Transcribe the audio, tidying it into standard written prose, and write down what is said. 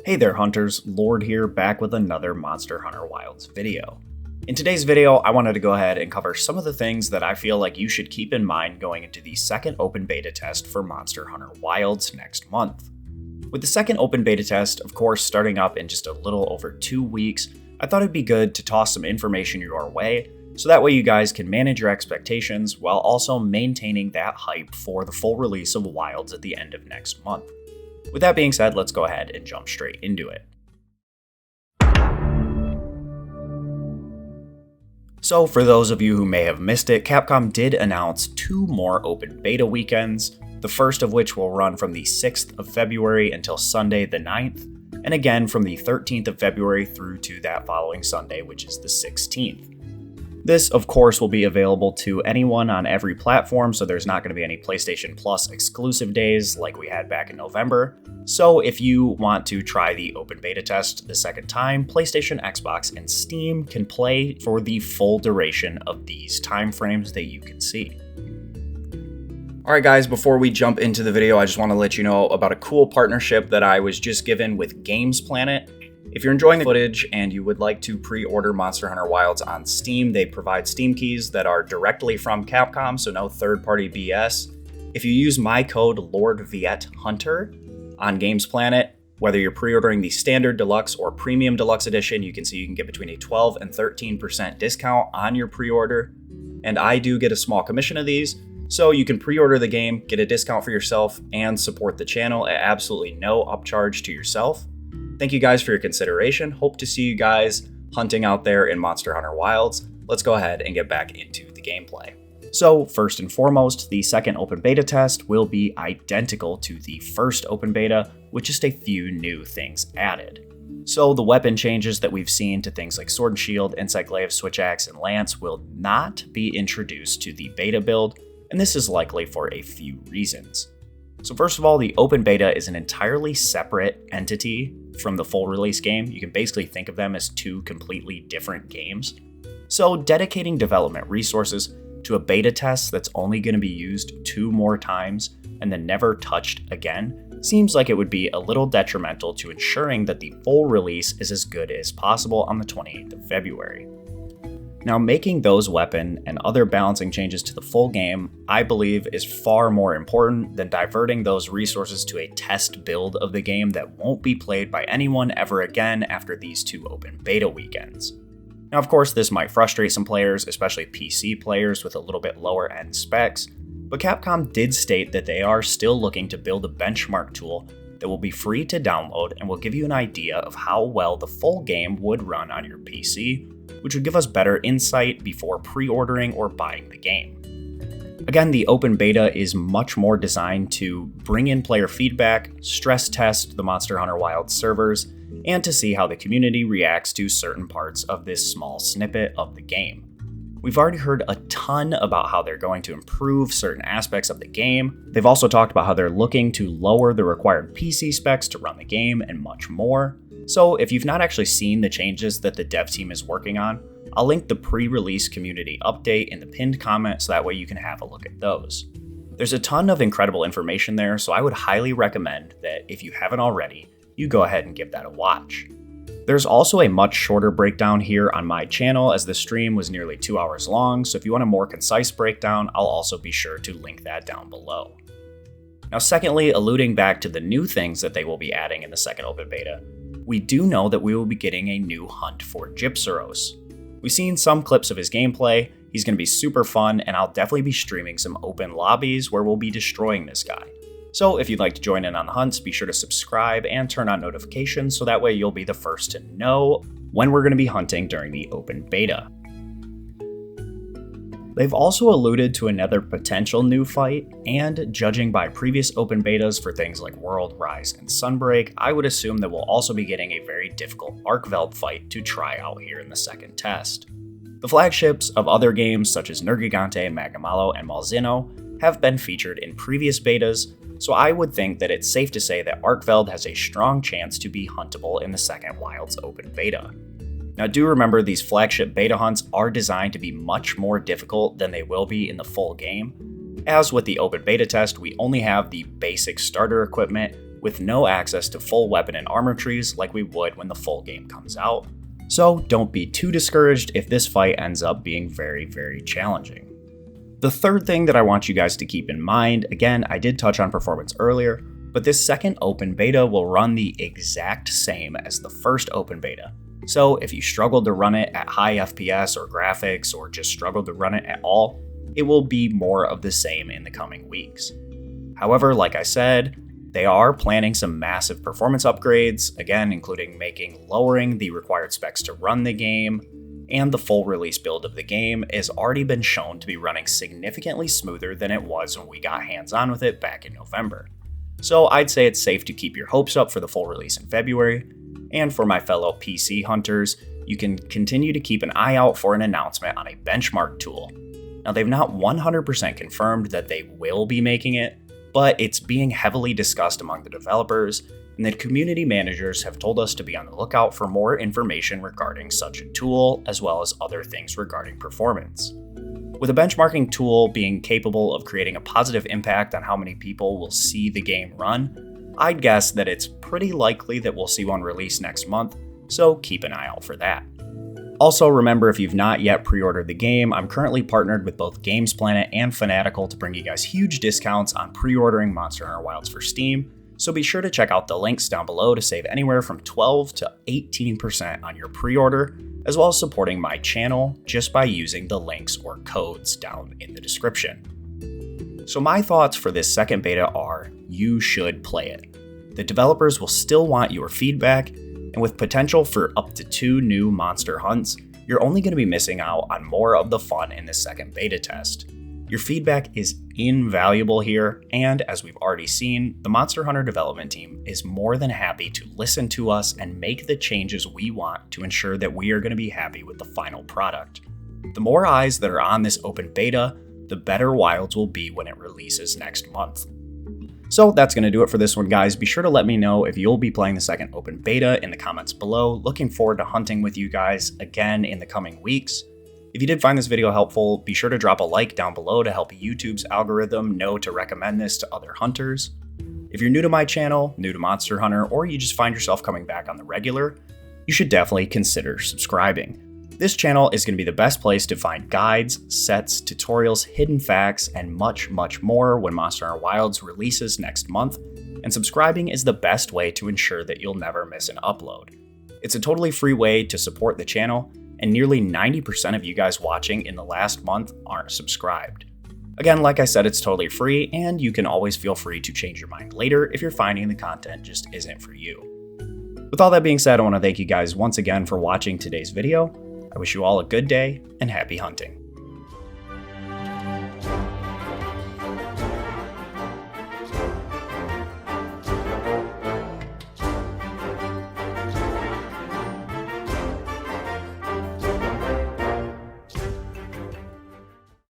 Hey there hunters, Lord here, back with another Monster Hunter Wilds video. In today's video, I wanted to go ahead and cover some of the things that I feel like you should keep in mind going into the second open beta test for Monster Hunter Wilds next month. With the second open beta test, of course, starting up in just a little over 2 weeks, I thought it'd be good to toss some information your way, so that way you guys can manage your expectations while also maintaining that hype for the full release of Wilds at the end of next month. With that being said, let's go ahead and jump straight into it. So for those of you who may have missed it, Capcom did announce 2 more open beta weekends, the first of which will run from the 6th of February until Sunday the 9th, and again from the 13th of February through to that following Sunday, which is the 16th. This, of course, will be available to anyone on every platform, so there's not going to be any PlayStation Plus exclusive days like we had back in November. So if you want to try the open beta test the second time, PlayStation, Xbox, and Steam can play for the full duration of these timeframes that you can see. Alright guys, before we jump into the video, I just want to let you know about a cool partnership that I was just given with Games Planet. If you're enjoying the footage and you would like to pre-order Monster Hunter Wilds on Steam, they provide Steam keys that are directly from Capcom, so no third-party BS. If you use my code LordViettner on Games Planet, whether you're pre-ordering the Standard Deluxe or Premium Deluxe Edition, you can see you can get between a 12 and 13% discount on your pre-order. And I do get a small commission of these, so you can pre-order the game, get a discount for yourself, and support the channel at absolutely no upcharge to yourself. Thank you guys for your consideration. Hope to see you guys hunting out there in Monster Hunter Wilds. Let's go ahead and get back into the gameplay. So first and foremost, the second open beta test will be identical to the first open beta, with just a few new things added. So the weapon changes that we've seen to things like Sword and Shield, Insect Glaive, Switch Axe, and Lance will not be introduced to the beta build, and this is likely for a few reasons. So first of all, the open beta is an entirely separate entity from the full release game. You can basically think of them as 2 completely different games. So dedicating development resources to a beta test that's only going to be used 2 more times and then never touched again seems like it would be a little detrimental to ensuring that the full release is as good as possible on the 28th of February. Now, making those weapon and other balancing changes to the full game, I believe, is far more important than diverting those resources to a test build of the game that won't be played by anyone ever again after these 2 open beta weekends. Now, of course, this might frustrate some players, especially PC players with a little bit lower end specs, but Capcom did state that they are still looking to build a benchmark tool that will be free to download and will give you an idea of how well the full game would run on your PC, which would give us better insight before pre-ordering or buying the game. Again, the open beta is much more designed to bring in player feedback, stress test the Monster Hunter Wilds servers, and to see how the community reacts to certain parts of this small snippet of the game. We've already heard a ton about how they're going to improve certain aspects of the game. They've also talked about how they're looking to lower the required PC specs to run the game and much more. So if you've not actually seen the changes that the dev team is working on, I'll link the pre-release community update in the pinned comment so that way you can have a look at those. There's a ton of incredible information there, so I would highly recommend that if you haven't already, you go ahead and give that a watch. There's also a much shorter breakdown here on my channel, as the stream was nearly 2 hours long, so if you want a more concise breakdown, I'll also be sure to link that down below. Now secondly, alluding back to the new things that they will be adding in the second open beta, we do know that we will be getting a new hunt for Gypceros. We've seen some clips of his gameplay, he's going to be super fun, and I'll definitely be streaming some open lobbies where we'll be destroying this guy. So if you'd like to join in on the hunts, be sure to subscribe and turn on notifications so that way you'll be the first to know when we're going to be hunting during the open beta. They've also alluded to another potential new fight, and judging by previous open betas for things like World, Rise, and Sunbreak, I would assume that we'll also be getting a very difficult Arkveld fight to try out here in the second test. The flagships of other games such as Nergigante, Magnamalo, and Malzeno have been featured in previous betas, so I would think that it's safe to say that Arkveld has a strong chance to be huntable in the second Wilds open beta. Now do remember these flagship beta hunts are designed to be much more difficult than they will be in the full game. As with the open beta test, we only have the basic starter equipment with no access to full weapon and armor trees like we would when the full game comes out. So don't be too discouraged if this fight ends up being very, very challenging. The third thing that I want you guys to keep in mind, again, I did touch on performance earlier, but this second open beta will run the exact same as the first open beta. So if you struggled to run it at high FPS or graphics, or just struggled to run it at all, it will be more of the same in the coming weeks. However, like I said, they are planning some massive performance upgrades, again including lowering the required specs to run the game, and the full release build of the game has already been shown to be running significantly smoother than it was when we got hands-on with it back in November. So I'd say it's safe to keep your hopes up for the full release in February, and for my fellow PC hunters, you can continue to keep an eye out for an announcement on a benchmark tool. Now they've not 100% confirmed that they will be making it, but it's being heavily discussed among the developers, and the community managers have told us to be on the lookout for more information regarding such a tool, as well as other things regarding performance. With a benchmarking tool being capable of creating a positive impact on how many people will see the game run, I'd guess that it's pretty likely that we'll see one release next month, so keep an eye out for that. Also, remember, if you've not yet pre-ordered the game, I'm currently partnered with both Games Planet and Fanatical to bring you guys huge discounts on pre-ordering Monster Hunter Wilds for Steam, so be sure to check out the links down below to save anywhere from 12 to 18% on your pre-order, as well as supporting my channel just by using the links or codes down in the description. So my thoughts for this second beta are, you should play it. The developers will still want your feedback, and with potential for up to 2 new monster hunts, you're only going to be missing out on more of the fun in the second beta test. Your feedback is invaluable here, and as we've already seen, the Monster Hunter development team is more than happy to listen to us and make the changes we want to ensure that we are going to be happy with the final product. The more eyes that are on this open beta, the better Wilds will be when it releases next month. So that's going to do it for this one, guys. Be sure to let me know if you'll be playing the second open beta in the comments below. Looking forward to hunting with you guys again in the coming weeks. If you did find this video helpful, be sure to drop a like down below to help YouTube's algorithm know to recommend this to other hunters. If you're new to my channel, new to Monster Hunter, or you just find yourself coming back on the regular, you should definitely consider subscribing. This channel is going to be the best place to find guides, sets, tutorials, hidden facts, and much, much more when Monster Hunter Wilds releases next month, and subscribing is the best way to ensure that you'll never miss an upload. It's a totally free way to support the channel, and nearly 90% of you guys watching in the last month aren't subscribed. Again, like I said, it's totally free, and you can always feel free to change your mind later if you're finding the content just isn't for you. With all that being said, I want to thank you guys once again for watching today's video. I wish you all a good day and happy hunting.